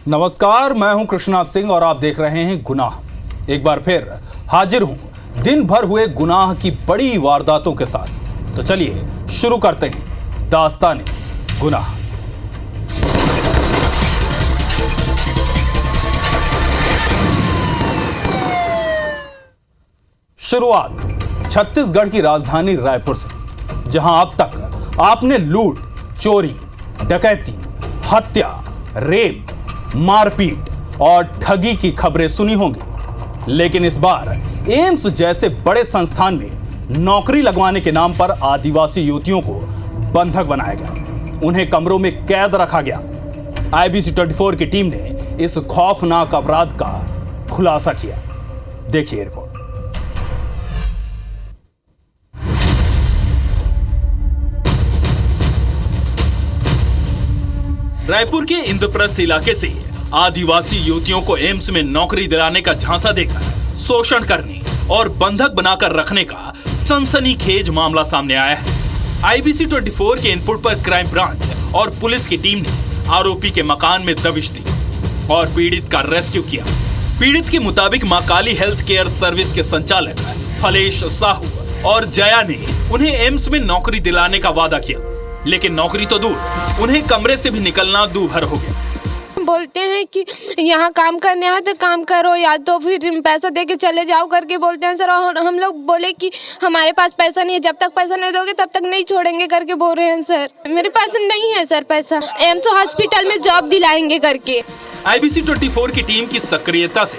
नमस्कार, मैं हूं कृष्णा सिंह और आप देख रहे हैं गुनाह। एक बार फिर हाजिर हूं दिन भर हुए गुनाह की बड़ी वारदातों के साथ। तो चलिए शुरू करते हैं दास्ताने गुनाह। शुरुआत छत्तीसगढ़ की राजधानी रायपुर से, जहां अब तक आपने लूट, चोरी, डकैती, हत्या, रेप, मारपीट और ठगी की खबरें सुनी होंगी। लेकिन इस बार एम्स जैसे बड़े संस्थान में नौकरी लगवाने के नाम पर आदिवासी युवतियों को बंधक बनाया गया, उन्हें कमरों में कैद रखा गया। IBC 24 की टीम ने इस खौफनाक अपराध का खुलासा किया। देखिए रिपोर्ट। रायपुर के इंद्रप्रस्थ इलाके से आदिवासी युवतियों को एम्स में नौकरी दिलाने का झांसा देकर शोषण करने और बंधक बनाकर रखने का सनसनीखेज मामला सामने आया है। IBC 24 के इनपुट पर क्राइम ब्रांच और पुलिस की टीम ने आरोपी के मकान में दबिश दी और पीड़ित का रेस्क्यू किया। पीड़ित के मुताबिक मां काली हेल्थ केयर सर्विस के संचालक फलेश साहू और जया ने उन्हें एम्स में नौकरी दिलाने का वादा किया, लेकिन नौकरी तो दूर, उन्हें कमरे से भी निकलना दूभर हो गया। बोलते हैं कि यहाँ काम करने आए तो काम करो या तो फिर पैसा दे के चले जाओ करके बोलते हैं सर। और हम लोग बोले कि हमारे पास पैसा नहीं है, जब तक पैसा नहीं दोगे तब तक नहीं छोड़ेंगे करके बोल रहे हैं सर। मेरे पास नहीं है सर पैसा, एम्स हॉस्पिटल में जॉब दिलाएंगे करके। IBC 24 की टीम की सक्रियता से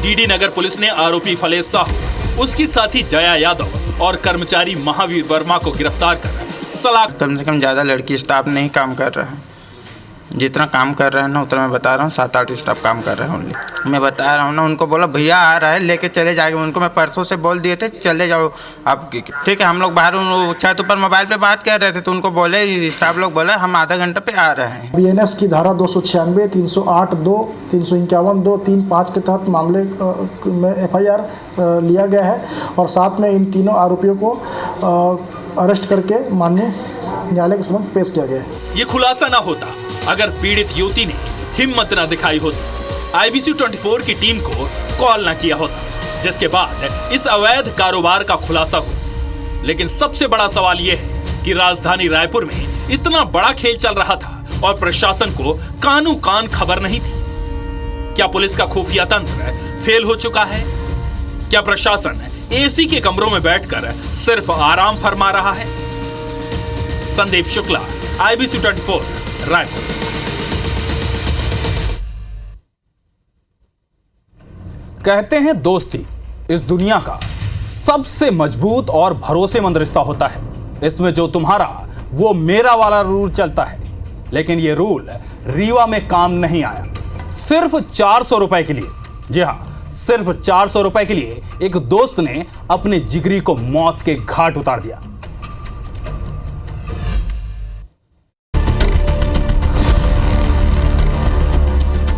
DD नगर पुलिस ने आरोपी फलेश साहू, उसकी साथी जया यादव और कर्मचारी महावीर वर्मा को गिरफ्तार कर सलाह। कम से कम ज़्यादा लड़की स्टाफ नहीं काम कर रहा है, जितना काम कर रहे हैं ना उतना मैं बता रहा हूँ। 7-8 स्टाफ काम कर रहे हैं ओनली। मैं बता रहा हूँ ना, उनको बोला भैया आ रहा है लेके चले जाएंगे। उनको मैं परसों से बोल दिए थे चले जाओ आप, ठीक है। हम लोग बाहर छत ऊपर मोबाइल पे बात कर रहे थे तो उनको बोले, स्टाफ लोग बोले हम आधा घंटे पे आ रहे हैं। BNS की धारा 296, 308(2), 351(2), 35 के तहत मामले में FIR लिया गया है और साथ में इन तीनों आरोपियों को अरेस्ट करके माननीय न्यायालय के समक्ष पेश किया गया है। ये खुलासा ना होता अगर पीड़ित युवती ने हिम्मत न दिखाई होती, IBC 24 की टीम को कॉल न किया होता, जिसके बाद इस अवैध कारोबार का खुलासा हो। लेकिन सबसे बड़ा सवाल यह है कि राजधानी रायपुर में इतना बड़ा खेल चल रहा था और प्रशासन को कानों कान खबर नहीं थी। क्या पुलिस का खुफिया तंत्र फेल हो चुका है? क्या प्रशासन AC के कमरों में बैठकर सिर्फ आराम फरमा रहा है? संदीप शुक्ला, IBC 24 रायपुर। कहते हैं दोस्ती इस दुनिया का सबसे मजबूत और भरोसेमंद रिश्ता होता है। इसमें जो तुम्हारा वो मेरा वाला रूल चलता है। लेकिन ये रूल रीवा में काम नहीं आया। सिर्फ 400 रुपए के लिए, जी हाँ, सिर्फ 400 रुपए के लिए एक दोस्त ने अपने जिगरी को मौत के घाट उतार दिया।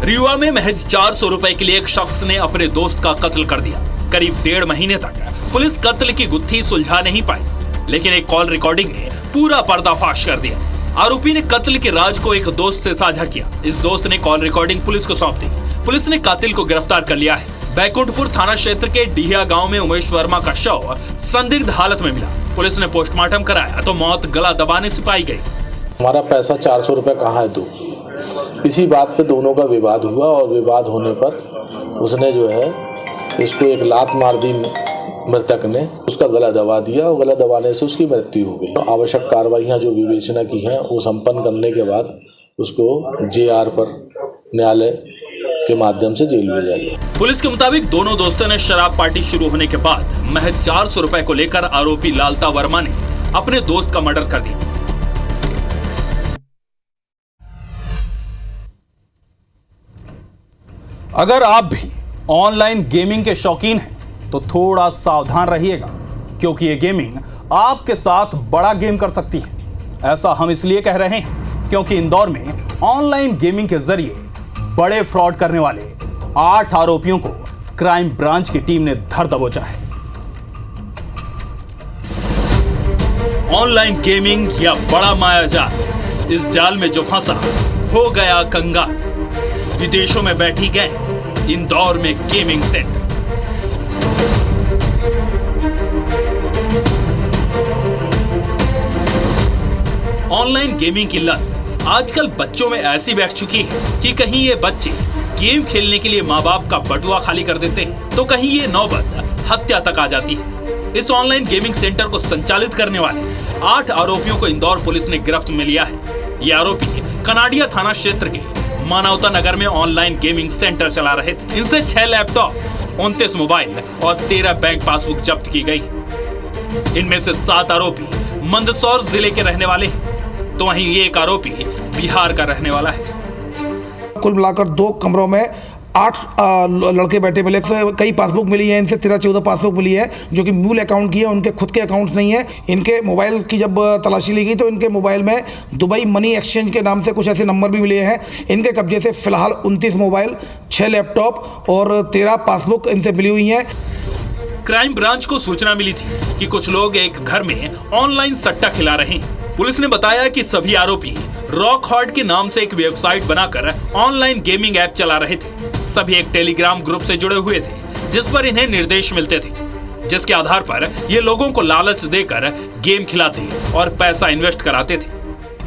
रीवा में महज 400 रुपए के लिए एक शख्स ने अपने दोस्त का कत्ल कर दिया। करीब 1.5 महीने तक पुलिस कत्ल की गुत्थी सुलझा नहीं पाई, लेकिन एक कॉल रिकॉर्डिंग ने पूरा पर्दाफाश कर दिया। आरोपी ने कत्ल के राज को एक दोस्त से साझा किया। इस दोस्त ने कॉल रिकॉर्डिंग पुलिस को सौंप दी। पुलिस ने कातिल को गिरफ्तार कर लिया है। बैकुंठपुर थाना क्षेत्र के डिहिया गांव में उमेश वर्मा का शव संदिग्ध हालत में मिला। पुलिस ने पोस्टमार्टम कराया तो मौत गला दबाने से पाई गई। हमारा पैसा 400 रुपये कहाँ है दो, इसी बात पे दोनों का विवाद हुआ और विवाद होने पर उसने जो है इसको एक लात मार दी मृतक ने, उसका गला दबा दिया और गला दबाने से उसकी मृत्यु हो गई। तो आवश्यक कार्रवाइयाँ जो विवेचना की हैं वो संपन्न करने के बाद उसको JR पर न्यायालय के माध्यम से जेल भेजा गया। पुलिस के मुताबिक दोनों दोस्तों ने शराब पार्टी शुरू होने के बाद महज 400 रुपए को लेकर आरोपी लालता वर्मा ने अपने दोस्त का मर्डर कर दिया। अगर आप भी ऑनलाइन गेमिंग के शौकीन हैं तो थोड़ा सावधान रहिएगा, क्योंकि ये गेमिंग आपके साथ बड़ा गेम कर सकती है। ऐसा हम इसलिए कह रहे हैं क्योंकि इंदौर में ऑनलाइन गेमिंग के जरिए बड़े फ्रॉड करने वाले 8 आरोपियों को क्राइम ब्रांच की टीम ने धर दबोचा है। ऑनलाइन गेमिंग या बड़ा मायाजाल, इस जाल में जो फंसा हो गया कंगाल। विदेशों में बैठी गैंग इंदौर में गेमिंग सेंटर। ऑनलाइन गेमिंग की लत आजकल बच्चों में ऐसी बैठ चुकी है कि कहीं ये बच्चे गेम खेलने के लिए माँ बाप का बटुआ खाली कर देते हैं तो कहीं ये नौबत हत्या तक आ जाती है। इस ऑनलाइन गेमिंग सेंटर को संचालित करने वाले 8 आरोपियों को इंदौर पुलिस ने गिरफ्त में लिया है। ये आरोपी कनाडिया थाना क्षेत्र के मानवता नगर में ऑनलाइन गेमिंग सेंटर चला रहे थे। इनसे 6 लैपटॉप, 29 मोबाइल और 13 बैंक पासबुक जब्त की गई। इनमें से 7 आरोपी मंदसौर जिले के रहने वाले हैं तो वहीं एक आरोपी बिहार का रहने वाला है। कुल मिलाकर 2 कमरों में 8 लड़के बैठे मिले। कई पासबुक मिली है इनसे, 13-14 पासबुक मिली है जो कि मूल अकाउंट की है, उनके खुद के अकाउंट्स नहीं है। इनके मोबाइल की जब तलाशी ली गई तो इनके मोबाइल में दुबई मनी एक्सचेंज के नाम से कुछ ऐसे नंबर भी मिले हैं। इनके कब्जे से फिलहाल 29 मोबाइल, 6 लैपटॉप और 13 पासबुक इनसे मिली हुई हैं। क्राइम ब्रांच को सूचना मिली थी कि कुछ लोग एक घर में ऑनलाइन सट्टा खिला रहे हैं। पुलिस ने बताया कि सभी आरोपी रॉक हार्ड के नाम से एक वेबसाइट बनाकर ऑनलाइन गेमिंग ऐप चला रहे थे। सभी एक टेलीग्राम ग्रुप से जुड़े हुए थे जिस पर इन्हें निर्देश मिलते थे, जिसके आधार पर ये लोगों को लालच देकर गेम खिलाते और पैसा इन्वेस्ट कराते थे।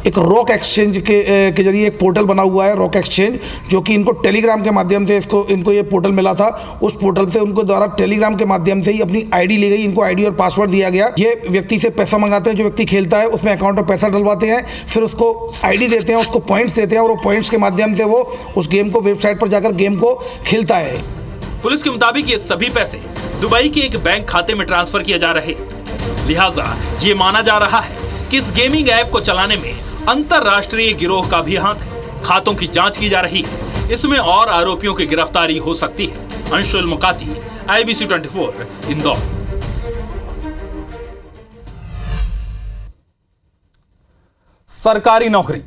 एक रॉक एक्सचेंज के जरिए एक पोर्टल बना हुआ है, रॉक एक्सचेंज, जो कि इनको टेलीग्राम के माध्यम से इनको ये पोर्टल मिला था। उस पोर्टल से उनको द्वारा टेलीग्राम के माध्यम से ही अपनी आईडी ली गई। इनको आईडी और पासवर्ड दिया गया। ये व्यक्ति से पैसा मंगाते हैं, जो व्यक्ति खेलता है उसमें अकाउंट में पैसा डलवाते हैं, फिर उसको आईडी देते हैं, उसको पॉइंट्स देते हैं और वो पॉइंट्स के माध्यम से वो उस गेम को वेबसाइट पर जाकर गेम को खेलता है। पुलिस के मुताबिक ये सभी पैसे दुबई के एक बैंक खाते में ट्रांसफर किए जा रहे, लिहाजा ये माना जा रहा है कि इस गेमिंग ऐप को चलाने में अंतरराष्ट्रीय गिरोह का भी हाथ है। खातों की जांच की जा रही है, इसमें और आरोपियों की गिरफ्तारी हो सकती है। अंशुल मुकाती, IBC 24, इंदौर। सरकारी नौकरी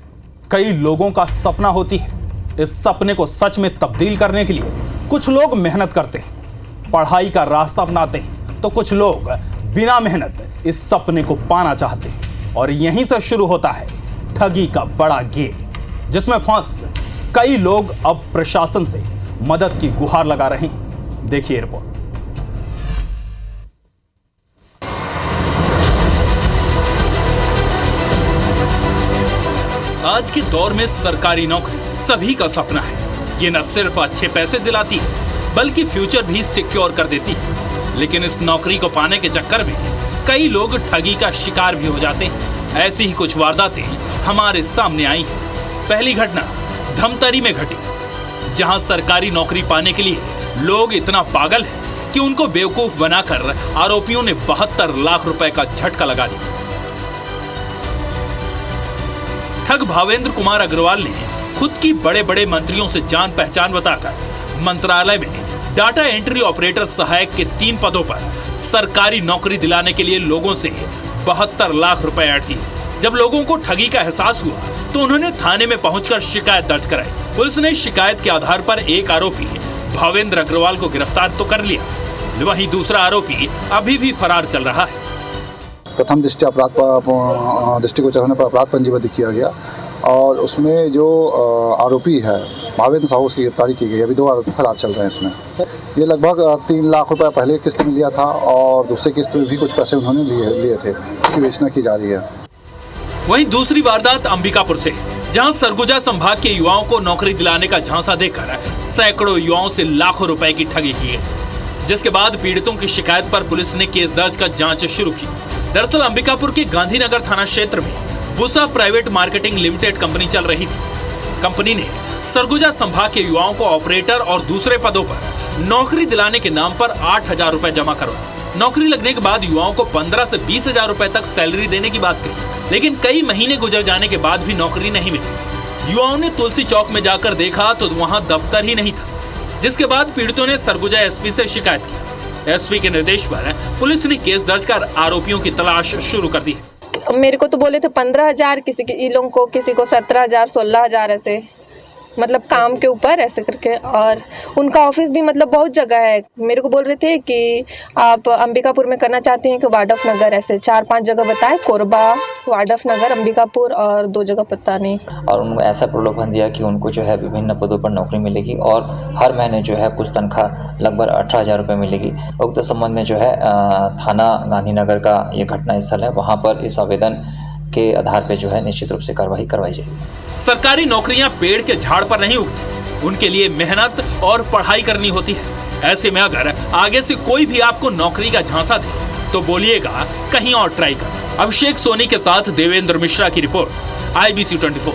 कई लोगों का सपना होती है। इस सपने को सच में तब्दील करने के लिए कुछ लोग मेहनत करते हैं, पढ़ाई का रास्ता अपनाते हैं, तो कुछ लोग बिना मेहनत इस सपने को पाना चाहते हैं। और यहीं से शुरू होता है ठगी का बड़ा गेम, जिसमें फंस कई लोग अब प्रशासन से मदद की गुहार लगा रहे हैं। देखिए रिपोर्ट। आज के दौर में सरकारी नौकरी सभी का सपना है। ये न सिर्फ अच्छे पैसे दिलाती है बल्कि फ्यूचर भी सिक्योर कर देती है। लेकिन इस नौकरी को पाने के चक्कर में कई लोग ठगी का शिकार भी हो जाते हैं। ऐसी ही कुछ वारदातें हमारे सामने आई हैं। पहली घटना धमतरी में घटी, जहां सरकारी नौकरी पाने के लिए लोग इतना पागल हैं कि उनको बेवकूफ बनाकर आरोपियों ने 72 लाख रुपए का झटका लगा दिया। ठग भावेंद्र कुमार अग्रवाल ने खुद की बड़े बड़े मंत्रियों से जान पहचान बताकर मंत्रालय में डाटा एंट्री ऑपरेटर सहायक के 3 पदों पर सरकारी नौकरी दिलाने के लिए लोगों से 72 लाख रुपए ऐंठ लिए। जब लोगों को ठगी का एहसास हुआ तो उन्होंने थाने में पहुंचकर शिकायत दर्ज कराई। पुलिस ने शिकायत के आधार पर एक आरोपी भावेंद्र अग्रवाल को गिरफ्तार तो कर लिया, वहीं दूसरा आरोपी अभी भी फरार चल रहा है। प्रथम दृष्टि को चढ़ाने पर अपराध पंजीबद्ध किया गया और उसमें जो आरोपी है भावेंद्र साहू, उसकी गिरफ्तारी की गई। अभी 2 आरोपी फरार चल रहे हैं इसमें। ये लगभग 3 लाख रुपए पहले किस्त में लिया था और दूसरे किस्त में भी कुछ पैसे उन्होंने लिए थे। इसकी विवेचना की जा रही है। वहीं दूसरी वारदात अंबिकापुर से, जहां सरगुजा संभाग के युवाओं को नौकरी दिलाने का झांसा देकर सैकड़ों युवाओं से लाखों रुपए की ठगी की है, जिसके बाद पीड़ितों की शिकायत पर पुलिस ने केस दर्ज कर जांच शुरू की। दरअसल अंबिकापुर के गांधीनगर थाना क्षेत्र में Busa private marketing limited company चल रही थी। कंपनी ने सरगुजा संभाग के युवाओं को ऑपरेटर और दूसरे पदों पर नौकरी दिलाने के नाम पर 8,000 रुपए जमा करवाए। नौकरी लगने के बाद युवाओं को 15 से 20,000 रुपए तक सैलरी देने की बात कही, लेकिन कई महीने गुजर जाने के बाद भी नौकरी नहीं मिली। युवाओं ने तुलसी चौक में जाकर देखा तो वहां दफ्तर ही नहीं था, जिसके बाद पीड़ितों ने सरगुजा एसपी से शिकायत की। एसपी के निर्देश पर पुलिस ने केस दर्ज कर आरोपियों की तलाश शुरू कर दी है। मेरे को तो बोले थे 15,000, किसी को 17,000, 16,000 ऐसे। मतलब काम के ऊपर ऐसे करके। और उनका ऑफिस भी मतलब बहुत जगह है। मेरे को बोल रहे थे कि आप अंबिकापुर में करना चाहते हैं कि वार्डफ नगर, ऐसे 4-5 जगह बताए, कोरबा, वार्डफ नगर, अंबिकापुर और 2 जगह पता नहीं। और उनको ऐसा प्रलोभन दिया कि उनको जो है विभिन्न पदों पर नौकरी मिलेगी और हर महीने जो है कुछ तनख्वाह लगभग 18,000 रुपये मिलेगी। उक्त संबंध में जो है थाना गांधीनगर का ये घटना स्थल है, वहाँ पर इस आवेदन के आधार पे जो है निश्चित रूप से कार्रवाई करवाई जाएगी। सरकारी नौकरियां पेड़ के झाड़ पर नहीं उगती, उनके लिए मेहनत और पढ़ाई करनी होती है। ऐसे में अगर आगे से कोई भी आपको नौकरी का झांसा दे तो बोलिएगा कहीं और ट्राई कर। अभिषेक सोनी के साथ देवेंद्र मिश्रा की रिपोर्ट, IBC 24।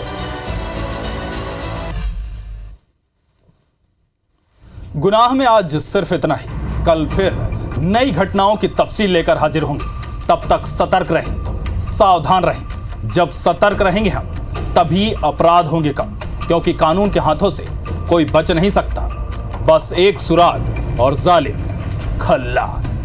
गुनाह में आज सिर्फ इतना ही। कल फिर नई घटनाओं की तफसील लेकर हाजिर होंगे। तब तक सतर्क रहें, सावधान रहें। जब सतर्क रहेंगे हम, तभी अपराध होंगे कम, क्योंकि कानून के हाथों से कोई बच नहीं सकता। बस एक सुराग और जालिम खल्लास।